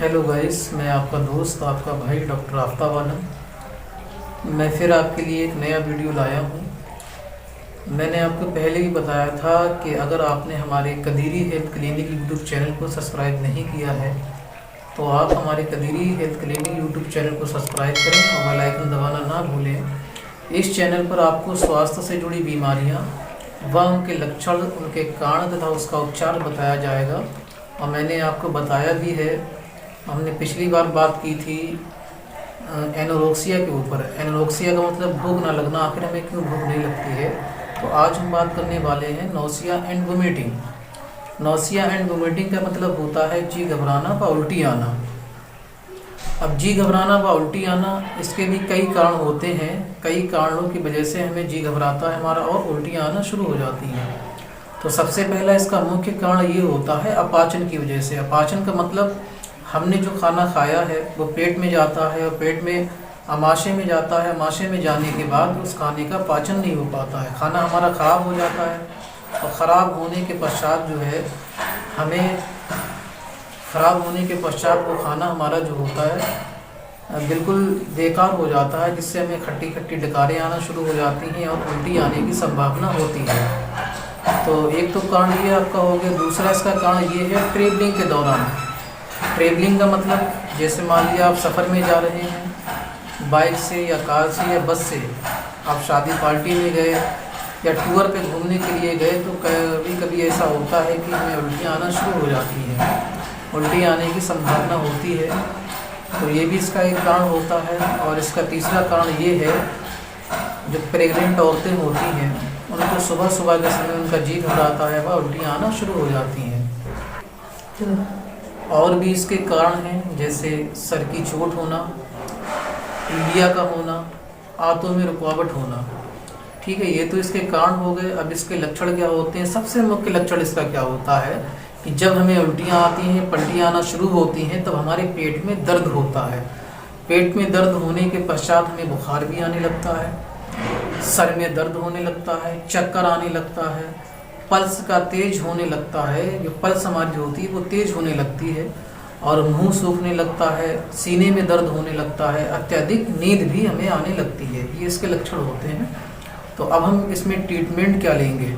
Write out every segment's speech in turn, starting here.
Hello guys, मैं आपका दोस्त आपका भाई डॉक्टर आफ्ताब आलम। मैं फिर आपके लिए एक नया वीडियो लाया हूँ। मैंने आपको पहले ही बताया था कि अगर आपने हमारे कदीरी हेल्थ क्लिनिक यूट्यूब चैनल को सब्सक्राइब नहीं किया है तो आप हमारे कदीरी हेल्थ क्लिनिक यूट्यूब चैनल को सब्सक्राइब करें और बेल आइकन दबाना ना भूलें। इस चैनल पर आपको स्वास्थ्य से जुड़ी बीमारियाँ व उनके लक्षण, उनके कारण तथा उसका उपचार बताया जाएगा। और मैंने आपको बताया भी है, हमने पिछली बार बात की थी एनोरेक्सिया के ऊपर। एनोरेक्सिया का मतलब भूख ना लगना, आखिर हमें क्यों भूख नहीं लगती है। तो आज हम बात करने वाले हैं nausea and vomiting. Nausea and vomiting का मतलब होता है जी घबराना व उल्टी आना। अब जी घबराना व उल्टी आना, इसके भी कई कारण होते हैं। कई कारणों की वजह से हमें जी घबराता है हमारा और उल्टियाँ आना शुरू हो जाती हैं। तो सबसे पहला इसका मुख्य कारण ये होता है अपाचन की वजह से। अपाचन का मतलब हमने जो खाना खाया है वो पेट में जाता है और पेट में आमाशय में जाता है। आमाशय में जाने के बाद उस खाने का पाचन नहीं हो पाता है, खाना हमारा ख़राब हो जाता है। और ख़राब होने के पश्चात जो है हमें ख़राब होने के पश्चात वो खाना हमारा जो होता है बिल्कुल बेकार हो जाता है, जिससे हमें खट्टी खट्टी डकारें आना शुरू हो जाती हैं और उल्टी आने की संभावना होती है। तो एक तो कारण ये आपका हो गया। दूसरा इसका कारण ये है ट्रैवलिंग के दौरान। ट्रैवलिंग का मतलब जैसे मान लिया आप सफ़र में जा रहे हैं बाइक से या कार से या बस से, आप शादी पार्टी में गए या टूर पे घूमने के लिए गए, तो कभी कभी ऐसा होता है कि हमें उल्टियाँ आना शुरू हो जाती हैं, उल्टी आने की संभावना होती है। तो ये भी इसका एक कारण होता है। और इसका तीसरा कारण ये है, जो प्रेग्नेंट औरतें होती हैं उनको सुबह सुबह के समय उनका जी घबराता है वह उल्टियाँ आना शुरू हो जाती हैं। और भी इसके कारण हैं, जैसे सर की चोट होना, पीलिया का होना, आंतों में रुकावट होना। ठीक है, ये तो इसके कारण हो गए। अब इसके लक्षण क्या होते हैं? सबसे मुख्य लक्षण इसका क्या होता है कि जब हमें उल्टियाँ आती हैं, पलटियाँ आना शुरू होती हैं, तब हमारे पेट में दर्द होता है। पेट में दर्द होने के पश्चात हमें बुखार भी आने लगता है, सर में दर्द होने लगता है, चक्कर आने लगता है, पल्स का तेज होने लगता है। जो पल्स हमारी होती है वो तेज होने लगती है और मुंह सूखने लगता है, सीने में दर्द होने लगता है, अत्यधिक नींद भी हमें आने लगती है। ये इसके लक्षण होते हैं। तो अब हम इसमें ट्रीटमेंट क्या लेंगे?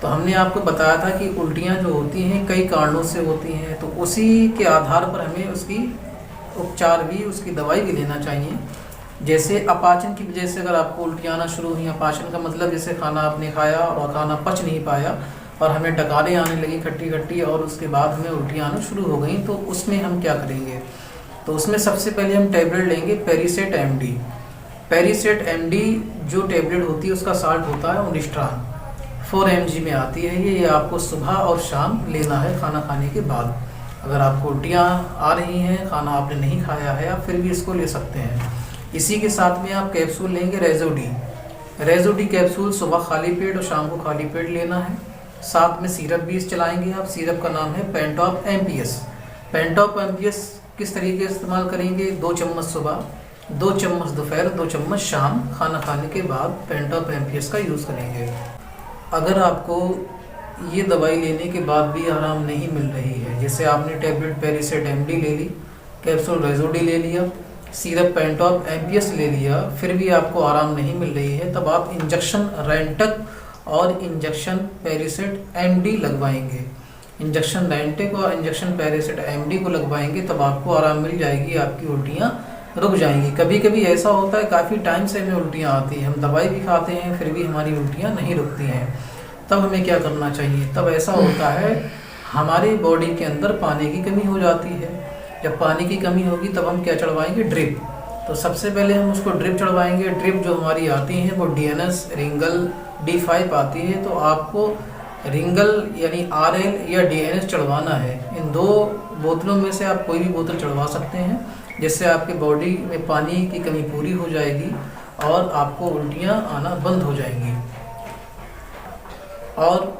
तो हमने आपको बताया था कि उल्टियाँ जो होती हैं कई कारणों से होती हैं, तो उसी के आधार पर हमें उसकी उपचार भी, उसकी दवाई भी लेना चाहिए। जैसे अपाचन की वजह से अगर आपको उल्टियाँ आना शुरू हुई, अपाचन का मतलब जैसे खाना आपने खाया और खाना पच नहीं पाया और हमें डकारें आने लगी खट्टी खट्टी और उसके बाद हमें उल्टियाँ आना शुरू हो गई, तो उसमें हम क्या करेंगे? तो उसमें सबसे पहले हम टैबलेट लेंगे पेरीसेट एमडी। पेरीसेट एमडी जो टैबलेट होती है उसका साल्ट होता है ओनिस्ट्रान, 4 mg में आती है। ये आपको सुबह और शाम लेना है खाना खाने के बाद। अगर आपको उल्टियाँ आ रही हैं, खाना आपने नहीं खाया है, आप फिर भी इसको ले सकते हैं। इसी के साथ में आप कैप्सूल लेंगे रेजोडी। रेजोडी कैप्सूल सुबह खाली पेट और शाम को खाली पेट लेना है। साथ में सिरप भी चलाएंगे आप। सिरप का नाम है पेंटॉप एमपीएस। पेंटॉप एमपीएस किस तरीके से इस्तेमाल करेंगे? 2 चम्मच सुबह, 2 चम्मच दोपहर, 2 चम्मच शाम, खाना खाने के बाद पेंटॉप एमपीएस का यूज़ करेंगे। अगर आपको ये दवाई लेने के बाद भी आराम नहीं मिल रही है, जैसे आपने टैबलेट पेरीसेट एमडी ले ली, कैप्सूल रेजोडी ले लिया, सिरप पेंटॉप एमपीएस ले लिया, फिर भी आपको आराम नहीं मिल रही है, तब आप इंजेक्शन रेंटक और इंजेक्शन पेरीसेट एमडी लगवाएंगे। इंजेक्शन रेंटक और इंजेक्शन पेरीसेट एमडी को लगवाएंगे, तब आपको आराम मिल जाएगी, आपकी उल्टियाँ रुक जाएंगी। कभी कभी ऐसा होता है काफ़ी टाइम से हमें उल्टियाँ आती हैं, हम दवाई भी खाते हैं फिर भी हमारी उल्टियाँ नहीं रुकती हैं। तब हमें क्या करना चाहिए? तब ऐसा होता है हमारी बॉडी के अंदर पानी की कमी हो जाती है। जब पानी की कमी होगी तब हम क्या चढ़वाएंगे? ड्रिप। तो सबसे पहले हम उसको ड्रिप चढ़वाएंगे। ड्रिप जो हमारी आती हैं वो डीएनएस, रिंगल, D5 आती है। तो आपको रिंगल यानी RL या डीएनएस चढ़वाना है। इन 2 बोतलों में से आप कोई भी बोतल चढ़वा सकते हैं, जिससे आपके बॉडी में पानी की कमी पूरी हो जाएगी और आपको उल्टियाँ आना बंद हो जाएंगी। और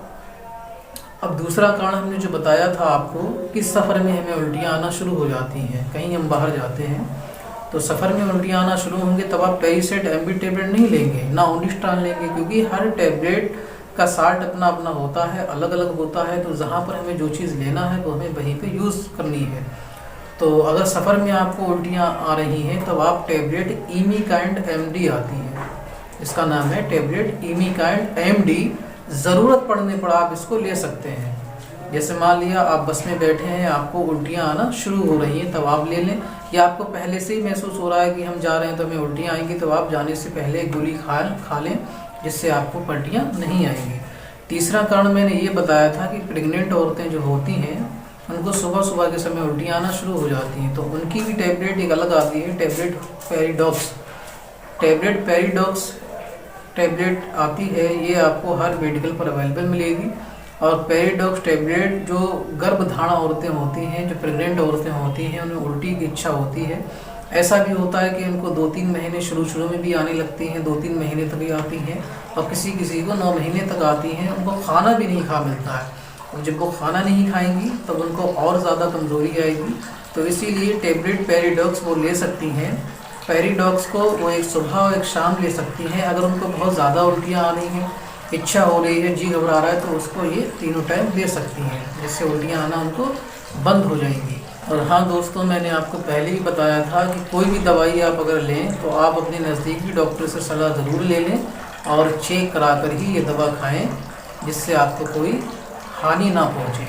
अब दूसरा कारण हमने जो बताया था आपको कि सफ़र में हमें उल्टियाँ आना शुरू हो जाती हैं, कहीं हम बाहर जाते हैं तो सफ़र में उल्टियाँ आना शुरू होंगे, तब आप पेरीसेट एमडी टैबलेट नहीं लेंगे, ना ओनिस्ट्रान लेंगे, क्योंकि हर टैबलेट का साल्ट अपना अपना होता है, अलग अलग होता है। तो जहाँ पर हमें जो चीज़ लेना है वो हमें वहीं पे यूज़ करनी है। तो अगर सफ़र में आपको उल्टियाँ आ रही हैं तब आप टैबलेट इमिकाइंड एमडी आती है, इसका नाम है टैबलेट इमिकाइंड एमडी, ज़रूरत पड़ने पर आप इसको ले सकते हैं। जैसे मान लिया आप बस में बैठे हैं, आपको उल्टियाँ आना शुरू हो रही हैं, तब आप ले लें, या आपको पहले से ही महसूस हो रहा है कि हम जा रहे हैं तो हमें उल्टियाँ आएंगी, तो आप जाने से पहले एक गोली खा लें, जिससे आपको पलटियाँ नहीं आएंगी। तीसरा कारण मैंने ये बताया था कि प्रेग्नेंट औरतें जो होती हैं उनको सुबह सुबह के समय उल्टियाँ आना शुरू हो जाती हैं, तो उनकी भी टैबलेट एक अलग आती है, टैबलेट पेरिडॉक्स टैबलेट आती है। ये आपको हर मेडिकल पर अवेलेबल मिलेगी। और पेरिडॉक्स टैबलेट जो गर्भधारण औरतें होती हैं, जो प्रेग्नेंट औरतें होती हैं, उन्हें उल्टी की इच्छा होती है, ऐसा भी होता है कि उनको 2-3 महीने शुरू में भी आने लगती हैं, 2-3 महीने तक भी आती हैं, और किसी को 9 महीने तक आती हैं, उनको खाना भी नहीं खा मिलता है। और जब वो खाना नहीं खाएंगी तब उनको और ज़्यादा कमज़ोरी आएगी। तो इसीलिए टैबलेट पेरिडॉक्स वो ले सकती हैं। पेरिडॉक्स को वो एक सुबह और एक शाम ले सकती हैं। अगर उनको बहुत ज़्यादा उल्टियाँ आ रही हैं, इच्छा हो रही है, जी घबरा रहा है, तो उसको ये तीनों टाइम ले सकती हैं, जिससे उल्टियाँ आना उनको बंद हो जाएंगी। और हाँ दोस्तों, मैंने आपको पहले ही बताया था कि कोई भी दवाई आप अगर लें तो आप अपने नज़दीकी डॉक्टर से सलाह ज़रूर ले लें और चेक करा कर ही ये दवा खाएं, जिससे आपको कोई हानि ना पहुँचे।